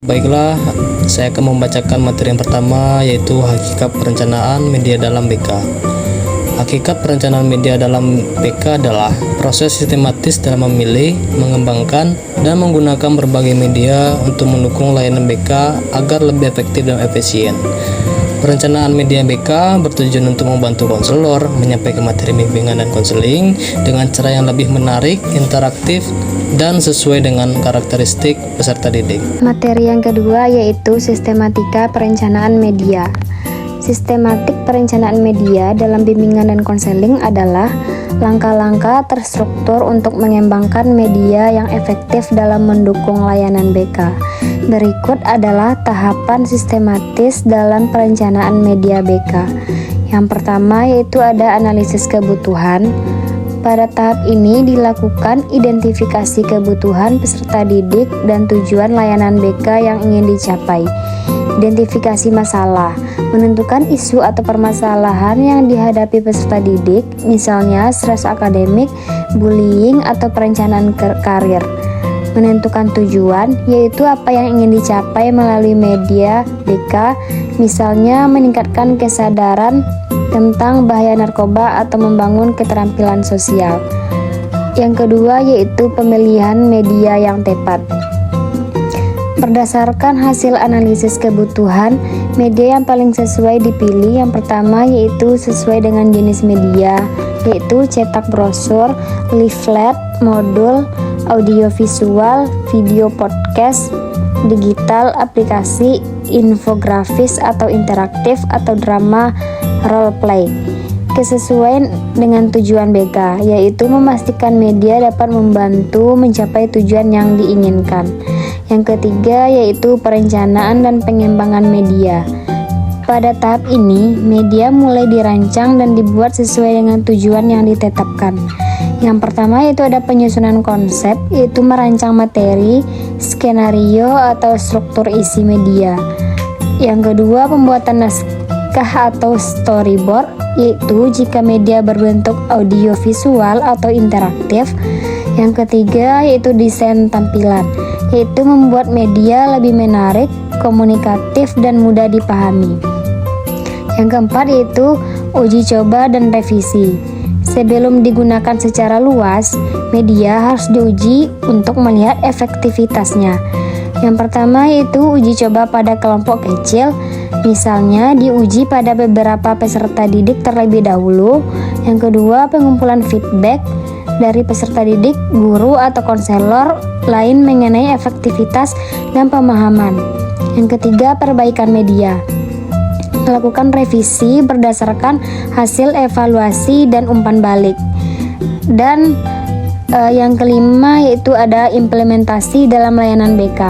Baiklah, saya akan membacakan materi yang pertama, yaitu hakikat perencanaan media dalam BK. Hakikat perencanaan media dalam BK adalah proses sistematis dalam memilih, mengembangkan, dan menggunakan berbagai media untuk mendukung layanan BK agar lebih efektif dan efisien. Perencanaan media BK bertujuan untuk membantu konselor menyampaikan materi bimbingan dan konseling dengan cara yang lebih menarik, interaktif, dan sesuai dengan karakteristik peserta didik. Materi yang kedua yaitu sistematika perencanaan media. Sistematik perencanaan media dalam bimbingan dan konseling adalah langkah-langkah terstruktur untuk mengembangkan media yang efektif dalam mendukung layanan BK. Berikut adalah tahapan sistematis dalam perencanaan media BK. Yang pertama yaitu ada analisis kebutuhan. Pada tahap ini dilakukan identifikasi kebutuhan peserta didik dan tujuan layanan BK yang ingin dicapai. Identifikasi masalah, menentukan isu atau permasalahan yang dihadapi peserta didik, misalnya stres akademik, bullying, atau perencanaan karir. Menentukan tujuan, yaitu apa yang ingin dicapai melalui media BK, misalnya meningkatkan kesadaran tentang bahaya narkoba atau membangun keterampilan sosial. Yang kedua yaitu pemilihan media yang tepat. Berdasarkan hasil analisis kebutuhan, media yang paling sesuai dipilih. Yang pertama yaitu sesuai dengan jenis media, yaitu cetak brosur, leaflet, modul, audiovisual, video podcast, digital, aplikasi, infografis atau interaktif, atau drama role play. Kesesuaian dengan tujuan BK, yaitu memastikan media dapat membantu mencapai tujuan yang diinginkan. Yang ketiga yaitu perencanaan dan pengembangan media. Pada tahap ini, media mulai dirancang dan dibuat sesuai dengan tujuan yang ditetapkan. Yang pertama yaitu ada penyusunan konsep, yaitu merancang materi, skenario atau struktur isi media. Yang kedua pembuatan naskah atau storyboard, yaitu jika media berbentuk audiovisual atau interaktif. Yang ketiga yaitu desain tampilan, yaitu membuat media lebih menarik, komunikatif, dan mudah dipahami. Yang keempat yaitu uji coba dan revisi. Sebelum digunakan secara luas, media harus diuji untuk melihat efektivitasnya. Yang pertama yaitu uji coba pada kelompok kecil, misalnya diuji pada beberapa peserta didik terlebih dahulu. Yang kedua, pengumpulan feedback dari peserta didik, guru, atau konselor lain mengenai efektivitas dan pemahaman. Yang ketiga, perbaikan media. Melakukan revisi berdasarkan hasil evaluasi dan umpan balik. Dan yang kelima yaitu ada implementasi dalam layanan BK.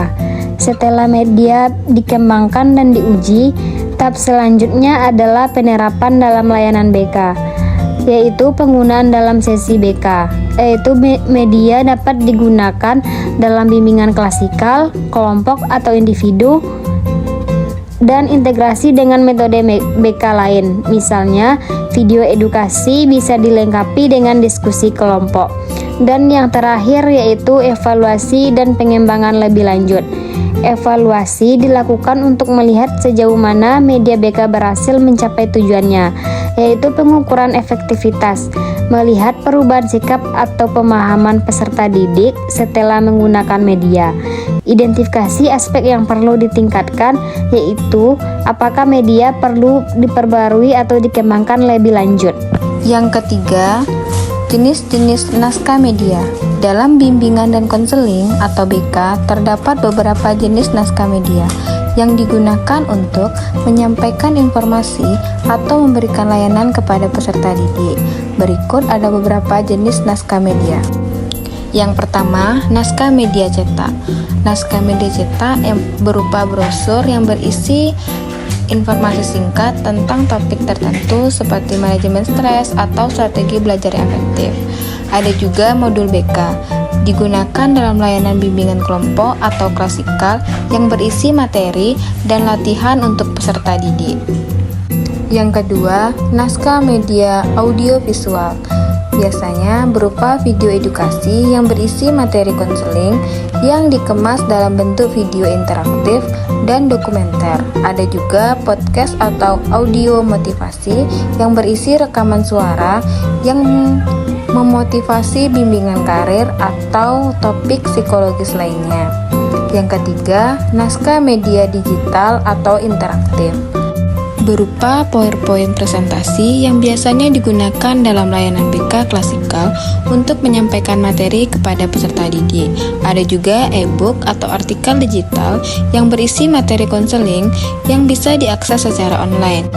Setelah media dikembangkan dan diuji, tahap selanjutnya adalah penerapan dalam layanan BK, yaitu penggunaan dalam sesi BK, yaitu media dapat digunakan dalam bimbingan klasikal, kelompok atau individu, dan integrasi dengan metode BK lain. Misalnya, video edukasi bisa dilengkapi dengan diskusi kelompok. Dan yang terakhir yaitu evaluasi dan pengembangan lebih lanjut. Evaluasi dilakukan untuk melihat sejauh mana media BK berhasil mencapai tujuannya, yaitu pengukuran efektivitas, melihat perubahan sikap atau pemahaman peserta didik setelah menggunakan media. Identifikasi aspek yang perlu ditingkatkan, yaitu apakah media perlu diperbarui atau dikembangkan lebih lanjut. Yang ketiga, jenis-jenis naskah media. Dalam bimbingan dan konseling atau BK, terdapat beberapa jenis naskah media yang digunakan untuk menyampaikan informasi atau memberikan layanan kepada peserta didik. Berikut ada beberapa jenis naskah media. Yang pertama, naskah media cetak. Naskah media cetak yang berupa brosur yang berisi informasi singkat tentang topik tertentu seperti manajemen stres atau strategi belajar yang efektif. Ada juga modul BK, digunakan dalam layanan bimbingan kelompok atau klasikal yang berisi materi dan latihan untuk peserta didik. Yang kedua, naskah media audiovisual. biasanya berupa video edukasi yang berisi materi konseling yang dikemas dalam bentuk video interaktif dan dokumenter. Ada juga podcast atau audio motivasi yang berisi rekaman suara yang memotivasi bimbingan karir atau topik psikologis lainnya. Yang ketiga, naskah media digital atau interaktif, berupa PowerPoint presentasi yang biasanya digunakan dalam layanan BK klasikal untuk menyampaikan materi kepada peserta didik. Ada juga e-book atau artikel digital yang berisi materi konseling yang bisa diakses secara online.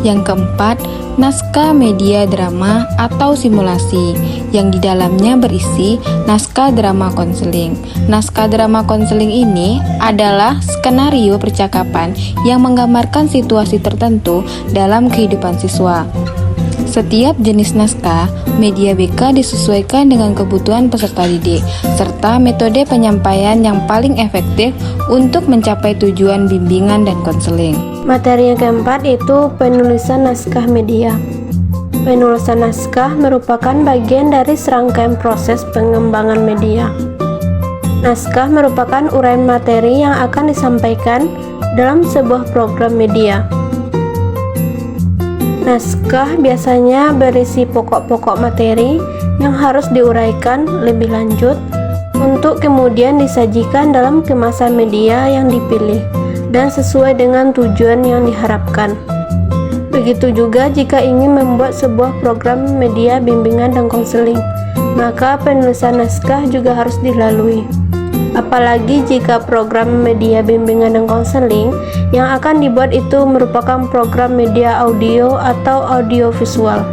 Yang keempat, naskah media drama atau simulasi yang di dalamnya berisi naskah drama konseling. Naskah drama konseling ini adalah skenario percakapan yang menggambarkan situasi tertentu dalam kehidupan siswa. Setiap jenis naskah media BK disesuaikan dengan kebutuhan peserta didik serta metode penyampaian yang paling efektif untuk mencapai tujuan bimbingan dan konseling. Materi yang keempat itu penulisan naskah media. Penulisan naskah merupakan bagian dari serangkaian proses pengembangan media. Naskah merupakan uraian materi yang akan disampaikan dalam sebuah program media. Naskah biasanya berisi pokok-pokok materi yang harus diuraikan lebih lanjut untuk kemudian disajikan dalam kemasan media yang dipilih dan sesuai dengan tujuan yang diharapkan. Begitu juga jika ingin membuat sebuah program media bimbingan dan konseling, maka penulisan naskah juga harus dilalui. Apalagi jika program media bimbingan dan konseling yang akan dibuat itu merupakan program media audio atau audiovisual.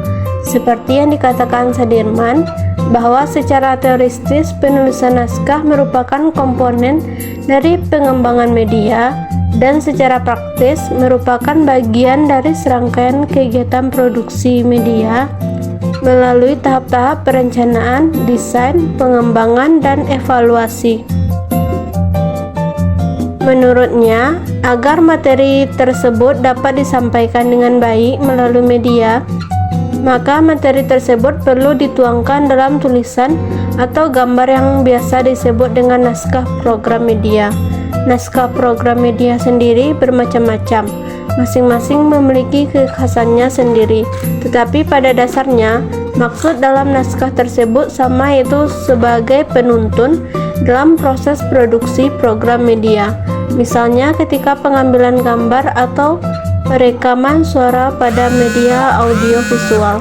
Seperti yang dikatakan Sadirman, bahwa secara teoristis penulisan naskah merupakan komponen dari pengembangan media dan secara praktis merupakan bagian dari serangkaian kegiatan produksi media melalui tahap-tahap perencanaan, desain, pengembangan, dan evaluasi. Menurutnya, agar materi tersebut dapat disampaikan dengan baik melalui media, maka materi tersebut perlu dituangkan dalam tulisan atau gambar yang biasa disebut dengan naskah program media. Naskah program media sendiri bermacam-macam, masing-masing memiliki kekhasannya sendiri, tetapi pada dasarnya maksud dalam naskah tersebut sama, yaitu sebagai penuntun dalam proses produksi program media. Misalnya ketika pengambilan gambar atau perekaman suara pada media audiovisual.